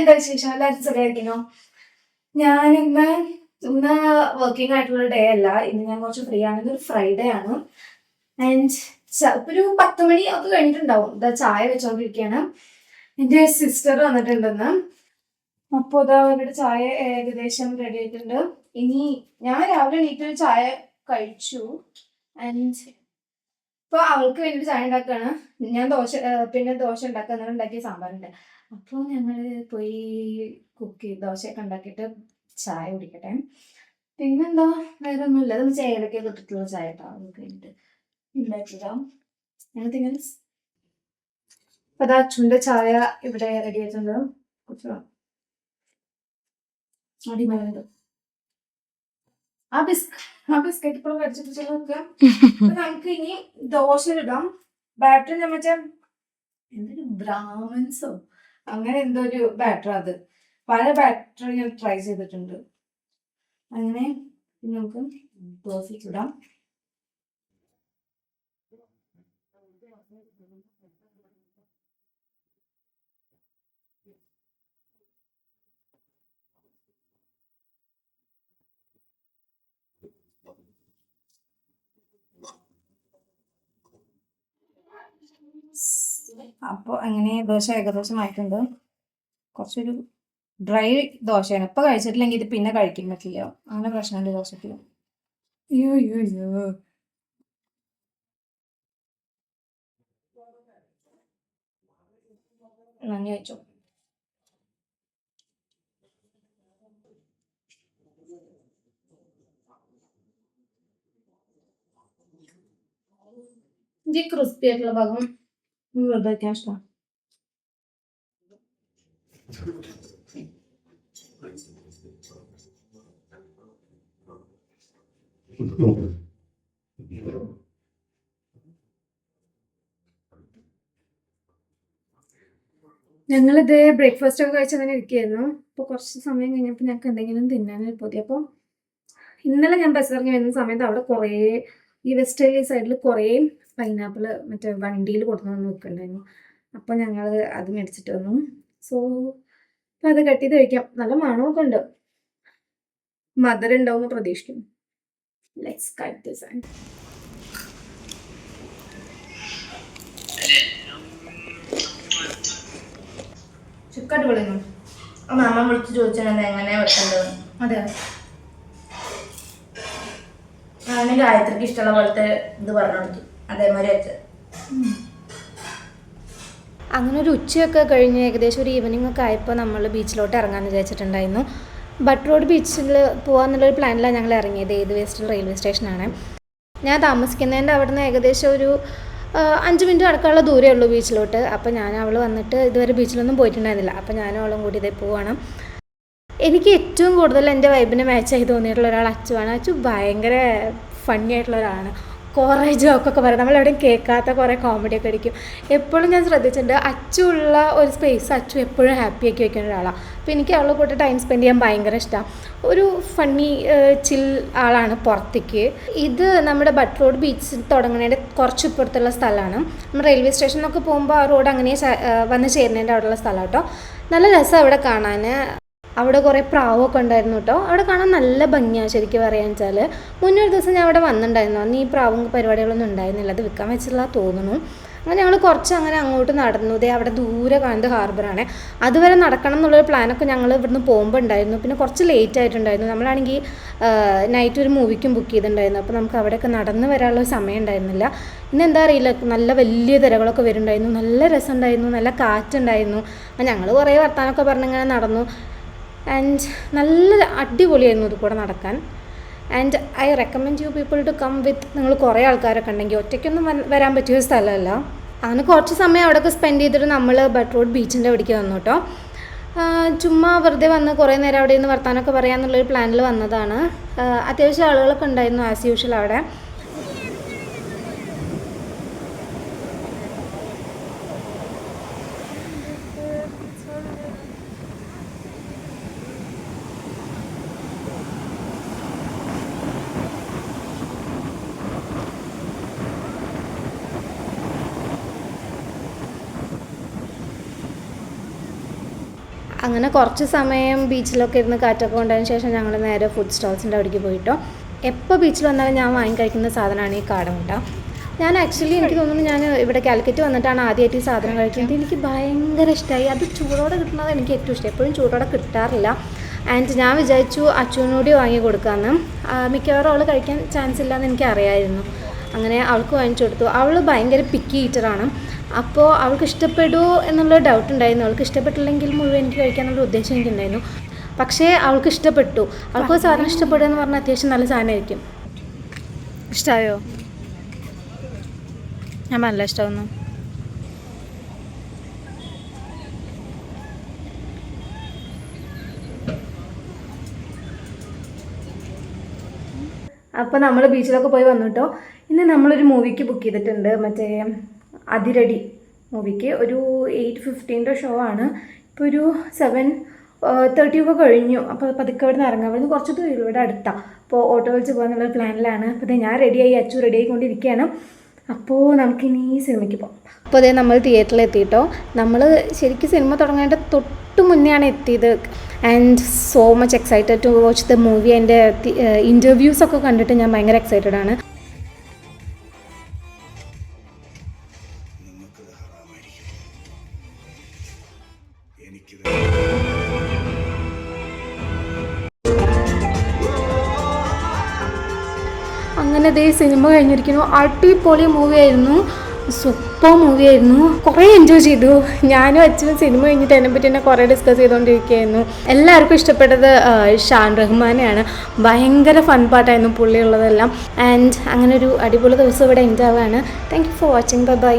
എന്താ വിശേഷം? എല്ലാവരും സുഖമായിരിക്കണോ? ഞാനിന്ന് ഇന്ന് വർക്കിംഗ് ആയിട്ടുള്ള ഡേ അല്ല. ഇന്ന് ഞാൻ കുറച്ച് ഫ്രീ ആണ്. ഇന്നൊരു ഫ്രൈഡേ ആണ്. ആൻഡ് ഇപ്പൊ ഒരു 10 മണി ഒക്കെ കഴിഞ്ഞിട്ടുണ്ടാവും. ഇതാ ചായ വെച്ചോണ്ടിരിക്കുകയാണ്. എന്റെ സിസ്റ്റർ വന്നിട്ടുണ്ടെന്ന്. അപ്പോൾ ഇതാ ഇവിടെ ചായ ഏകദേശം റെഡി ആയിട്ടുണ്ട്. ഇനി ഞാൻ രാവിലെ എണീറ്റ് ചായ കഴിച്ചു. ആൻഡ് ഇപ്പൊ അവൾക്ക് വേണ്ടി ചായ ഉണ്ടാക്കുകയാണ്. ഞാൻ പിന്നെ ദോശ ഉണ്ടാക്കുക ഉണ്ടാക്കിയ സാമ്പാറുണ്ട്. അപ്പോൾ ഞങ്ങൾ പോയി ദോശയൊക്കെ ഉണ്ടാക്കിയിട്ട് ചായ കുടിക്കട്ടെ. പിന്നെന്താ, വേറെ ഒന്നുമില്ല. അത് ചേലൊക്കെ ഇട്ടിട്ടുള്ള ചായ കേട്ടോ. അത് കഴിഞ്ഞിട്ട് ഉണ്ടാക്കിയതാ. Anything else? അപ്പൊ അതാ അച്ഛൻ്റെ ചായ ഇവിടെ റെഡി ആയിട്ടുണ്ട്. കുടിച്ചോ. അടിമയുണ്ട്. ആ ബിസ്ക്കറ്റ് ഇപ്പോഴും കടിച്ചിട്ട് നോക്കാം. നമുക്ക് ഇനി ദോശ ഇടാം. ബാറ്ററി ഞാൻ മറ്റേ എന്തൊരു ബ്രാഹ്മൻസോ അങ്ങനെ എന്തോ ഒരു ബാറ്റർ. അത് പല ബാറ്ററി ഞാൻ ട്രൈ ചെയ്തിട്ടുണ്ട്. അങ്ങനെ നമുക്ക് ദോശ ചുടാം. അപ്പോൾ അങ്ങനെ ദോശ ഏകദേശം ആയിട്ടുണ്ട്. കുറച്ചൊരു ഡ്രൈ ദോശയാണ്. ഇപ്പൊ കഴിച്ചിട്ടില്ലെങ്കിൽ ഇത് പിന്നെ കഴിക്കാൻ പറ്റില്ല. അങ്ങനെ പ്രശ്നമുണ്ട് ദോശക്ക്. അയ്യോ അയ്യോ അയ്യോ. നന്ദി വെച്ചോ. ഈ ക്രിസ്പി ആയിട്ടുള്ള ഭാഗം വെറുതെ വയ്ക്കാൻ ഇഷ്ടമാണ്. ഞങ്ങളിത് ബ്രേക്ക്ഫാസ്റ്റ് ഒക്കെ കഴിച്ച് അങ്ങനെ ഇരിക്കുകയായിരുന്നു. അപ്പോൾ കുറച്ച് സമയം കഴിഞ്ഞപ്പോൾ ഞങ്ങൾക്ക് എന്തെങ്കിലും തിന്നാനൊരു പൊതി. അപ്പോൾ ഇന്നലെ ഞാൻ ബസ് ഇറങ്ങി വരുന്ന സമയത്ത് അവിടെ കുറേ ഈ വെസ്റ്റേലി സൈഡിൽ കുറേ പൈനാപ്പിൾ മറ്റേ വണ്ടിയിൽ കൊടുത്തു നിൽക്കുന്നുണ്ടായിരുന്നു. അപ്പോൾ ഞങ്ങൾ അത് മേടിച്ചിട്ട് വന്നു. സോ അപ്പോൾ അത് കട്ട് ചെയ്ത് കഴിക്കാം. നല്ല മണമൊക്കെ ഉണ്ട്. മധുരം ഉണ്ടാവുമെന്ന് പ്രതീക്ഷിക്കുന്നു. ലെറ്റ്സ് കട്ട് ദിസ് ആൻഡ് ചുക്കാട്ട് വിളിക്കുന്നു. മാമ വിളിച്ച് ചോദിച്ചാൽ എങ്ങനെയാ വെക്കേണ്ടത്. അതെ, ഞാൻ ഗായത്രിക്ക് ഇഷ്ടമുള്ള പോലത്തെ ഇത് പറഞ്ഞു കൊടുത്തു. അതേമാതിരി വെച്ചത്. അങ്ങനെ ഒരു ഉച്ചയൊക്കെ കഴിഞ്ഞ് ഏകദേശം ഒരു ഈവനിങ് ഒക്കെ ആയപ്പോൾ നമ്മൾ ബീച്ചിലോട്ട് ഇറങ്ങാമെന്ന് വിചാരിച്ചിട്ടുണ്ടായിരുന്നു. ബട്ട് റോഡ് ബീച്ചിൽ പോകാമെന്നുള്ളൊരു പ്ലാനിലാണ് ഞങ്ങൾ ഇറങ്ങിയത്. ഏത് വേസ്റ്റിൽ റെയിൽവേ സ്റ്റേഷനാണ്. ഞാൻ താമസിക്കുന്നതിൻ്റെ അവിടെ നിന്ന് ഏകദേശം ഒരു 5 മിനിറ്റ് നടക്കാനുള്ള ദൂരമേ ഉള്ളൂ ബീച്ചിലോട്ട്. അപ്പോൾ അവൾ വന്നിട്ട് ഇതുവരെ ബീച്ചിലൊന്നും പോയിട്ടുണ്ടായിരുന്നില്ല. അപ്പോൾ ഞാനും അവളും കൂടി ഇതേ പോവാണ്. എനിക്ക് ഏറ്റവും കൂടുതൽ എൻ്റെ വൈബിനെ മാച്ചായി തോന്നിയിട്ടുള്ള ഒരാൾ അച്ചുവാണ്. അച്ചു ഭയങ്കര ഫണ്ണി ആയിട്ടുള്ള ഒരാളാണ്. കുറേ ജോക്കൊക്കെ പറയും. നമ്മളെവിടെയും കേൾക്കാത്ത കുറേ കോമഡിയൊക്കെ അടിക്കും. എപ്പോഴും ഞാൻ ശ്രദ്ധിച്ചിട്ടുണ്ട് അച്ചുള്ള ഒരു സ്പേസ് അച്ചു എപ്പോഴും ഹാപ്പിയാക്കി വയ്ക്കുന്ന ഒരാളാണ്. അപ്പോൾ എനിക്ക് അവളെ കൂട്ടി ടൈം സ്പെൻഡ് ചെയ്യാൻ ഭയങ്കര ഇഷ്ടമാണ്. ഒരു ഫണ്ണി ചിൽ ആളാണ് പുറത്തേക്ക്. ഇത് നമ്മുടെ ബട്ട് റോഡ് ബീച്ച് തുടങ്ങുന്നതിൻ്റെ കുറച്ച് ഇപ്പുറത്തുള്ള സ്ഥലമാണ്. നമ്മൾ റെയിൽവേ സ്റ്റേഷനൊക്കെ പോകുമ്പോൾ ആ റോഡ് അങ്ങനെ വന്ന് ചേരുന്നതിൻ്റെ അവിടെയുള്ള സ്ഥലം കേട്ടോ. നല്ല രസം അവിടെ കാണാൻ. അവിടെ കുറേ പ്രാവൊക്കെ ഉണ്ടായിരുന്നു കേട്ടോ. അവിടെ കാണാൻ നല്ല ഭംഗിയാണ് ശരിക്കും പറയാന്ന് വെച്ചാൽ. മുന്നേ ഒരു ദിവസം ഞാൻ അവിടെ വന്നിട്ടുണ്ടായിരുന്നു. അന്ന് ഈ പ്രാവും പരിപാടികളൊന്നും ഉണ്ടായിരുന്നില്ല. അത് വിൽക്കാൻ വെച്ചിട്ടുള്ള തോന്നുന്നു. അങ്ങനെ ഞങ്ങൾ കുറച്ച് അങ്ങനെ അങ്ങോട്ട് നടന്നു. ഇതേ അവിടെ ദൂരെ കാണുന്നത് ഹാർബറാണ്. അതുവരെ നടക്കണം എന്നുള്ളൊരു പ്ലാനൊക്കെ ഞങ്ങൾ ഇവിടുന്ന് പോകുമ്പോൾ ഉണ്ടായിരുന്നു. പിന്നെ കുറച്ച് ലേറ്റ് ആയിട്ടുണ്ടായിരുന്നു. നമ്മളാണെങ്കിൽ നൈറ്റ് ഒരു മൂവിക്കും ബുക്ക് ചെയ്തിട്ടുണ്ടായിരുന്നു. അപ്പോൾ നമുക്ക് അവിടെയൊക്കെ നടന്ന് വരാനുള്ള സമയം ഉണ്ടായിരുന്നില്ല. ഇന്നെന്താ അറിയില്ല, നല്ല വലിയ തിരകളൊക്കെ വരുന്നുണ്ടായിരുന്നു. നല്ല രസമുണ്ടായിരുന്നു, നല്ല കാറ്റുണ്ടായിരുന്നു. ഞങ്ങൾ കുറേ വർത്താനമൊക്കെ പറഞ്ഞിങ്ങനെ നടന്നു. ആൻഡ് നല്ല അടിപൊളിയായിരുന്നു ഇത് കൂടെ നടക്കാൻ. And I recommend you people to come with. നിങ്ങൾ കുറേ ആൾക്കാരൊക്കെ ഉണ്ടെങ്കിൽ ഒറ്റയ്ക്കൊന്നും വരാൻ പറ്റിയ സ്ഥലമല്ല. അങ്ങനെ കുറച്ച് സമയം അവിടെയൊക്കെ സ്പെൻഡ് ചെയ്തിട്ട് നമ്മൾ ബട്ട് റോഡ് ബീച്ചിൻ്റെ അവിടേക്ക് വന്നു കേട്ടോ. ചുമ്മാ വെറുതെ വന്ന് കുറേ നേരം അവിടെ നിന്ന് വർത്താനമൊക്കെ പറയാമെന്നുള്ളൊരു പ്ലാനിൽ വന്നതാണ്. അത്യാവശ്യം ആളുകളൊക്കെ ഉണ്ടായിരുന്നു ആസ് യൂഷ്വൽ അവിടെ. അങ്ങനെ കുറച്ച് സമയം ബീച്ചിലൊക്കെ ഇരുന്ന് കാറ്റൊക്കെ കൊണ്ടതിന് ശേഷം ഞങ്ങൾ നേരെ ഫുഡ് സ്റ്റോൾസിൻ്റെ അവിടേക്ക് പോയിട്ടോ. എപ്പോൾ ബീച്ചിൽ വന്നാലും ഞാൻ വാങ്ങിക്കഴിക്കുന്ന സാധനമാണ് ഈ കാടമുട്ട. ഞാൻ ആക്ച്വലി എനിക്ക് തോന്നുന്നു ഞാൻ ഇവിടെ കാലിക്കറ്റ് വന്നിട്ടാണ് ആദ്യമായിട്ട് ഈ സാധനം കഴിക്കുന്നത്. എനിക്ക് ഭയങ്കര ഇഷ്ടമായി. അത് ചൂടോടെ കിട്ടുന്നത് എനിക്ക് ഏറ്റവും ഇഷ്ടം. എപ്പോഴും ചൂടോടെ കിട്ടാറില്ല. ആൻഡ് ഞാൻ വിചാരിച്ചു അച്ചുവിനോട് വാങ്ങി കൊടുക്കാമെന്ന്. മിക്കവാറും അവൾ കഴിക്കാൻ ചാൻസ് ഇല്ലയെന്ന് എനിക്കറിയായിരുന്നു. അങ്ങനെ അവൾക്ക് വാങ്ങിച്ചു കൊടുത്തു. അവൾ ഭയങ്കര പിക്കി ഈറ്ററാണ്. അപ്പോൾ അവൾക്ക് ഇഷ്ടപ്പെടുമോ എന്നുള്ളൊരു ഡൗട്ട് ഉണ്ടായിരുന്നു. അവൾക്ക് ഇഷ്ടപ്പെട്ടില്ലെങ്കിൽ മുഴുവൻ എനിക്ക് കഴിക്കാനുള്ള ഉദ്ദേശം എനിക്കുണ്ടായിരുന്നു. പക്ഷേ അവൾക്ക് ഇഷ്ടപ്പെട്ടു. അവൾക്ക് സാധനം ഇഷ്ടപ്പെടുക എന്ന് പറഞ്ഞാൽ അത്യാവശ്യം നല്ല സാധനമായിരിക്കും. ഇഷ്ടമായോ? ഞാൻ നല്ല ഇഷ്ടമാവുന്നു. അപ്പോൾ നമ്മൾ ബീച്ചിലൊക്കെ പോയി വന്നു കേട്ടോ. ഇന്ന് നമ്മളൊരു മൂവിക്ക് ബുക്ക് ചെയ്തിട്ടുണ്ട്, മറ്റേ അതിരടി മൂവിക്ക്. ഒരു 8:15 ഷോ ആണ്. ഇപ്പോൾ ഒരു 7:30 ഒക്കെ കഴിഞ്ഞു. അപ്പോൾ പതുക്കെ ഇവിടെ നിന്ന് ഇറങ്ങാം. അവിടുന്ന് കുറച്ച് ദൂരം ഇവിടെ അടുത്താണ്. അപ്പോൾ ഓട്ടോ വിളിച്ച് പോകാന്നുള്ള പ്ലാനിലാണ്. അപ്പോൾ ഞാൻ റെഡിയായി, അച്ചു റെഡി ആയിക്കൊണ്ടിരിക്കുകയാണ്. അപ്പോൾ നമുക്കിനി സിനിമയ്ക്ക് പോകാം. അപ്പോൾ അതേ നമ്മൾ തിയേറ്ററിൽ എത്തിയിട്ടോ. നമ്മൾ ശരിക്കും സിനിമ തുടങ്ങേണ്ട തൊട്ട് മുന്നെയാണ് എത്തിയത്. And so much excited to watch the movie. എൻ്റെ ഇൻ്റർവ്യൂസൊക്കെ കണ്ടിട്ട് ഞാൻ ഭയങ്കര എക്സൈറ്റഡ് ആണ്. അങ്ങനെ ദേ സിനിമ കഴിഞ്ഞിരിക്കുന്നു. അടിപൊളി മൂവിയായിരുന്നു, സൂപ്പർ മൂവിയായിരുന്നു. കുറേ എൻജോയ് ചെയ്തു. ഞാനും അച്ഛനും സിനിമ കഴിഞ്ഞിട്ട് അതിനെപ്പറ്റി തന്നെ കുറേ ഡിസ്കസ് ചെയ്തുകൊണ്ടിരിക്കുകയായിരുന്നു. എല്ലാവർക്കും ഇഷ്ടപ്പെട്ടത് ഷാൻ റഹ്മാനെയാണ്. ഭയങ്കര ഫൺ പാട്ടായിരുന്നു പുള്ളിയുള്ളതെല്ലാം. ആൻഡ് അങ്ങനെ ഒരു അടിപൊളി ദിവസം ഇവിടെ എൻജോയ് ആണ്. Thank you for watching. Bye bye.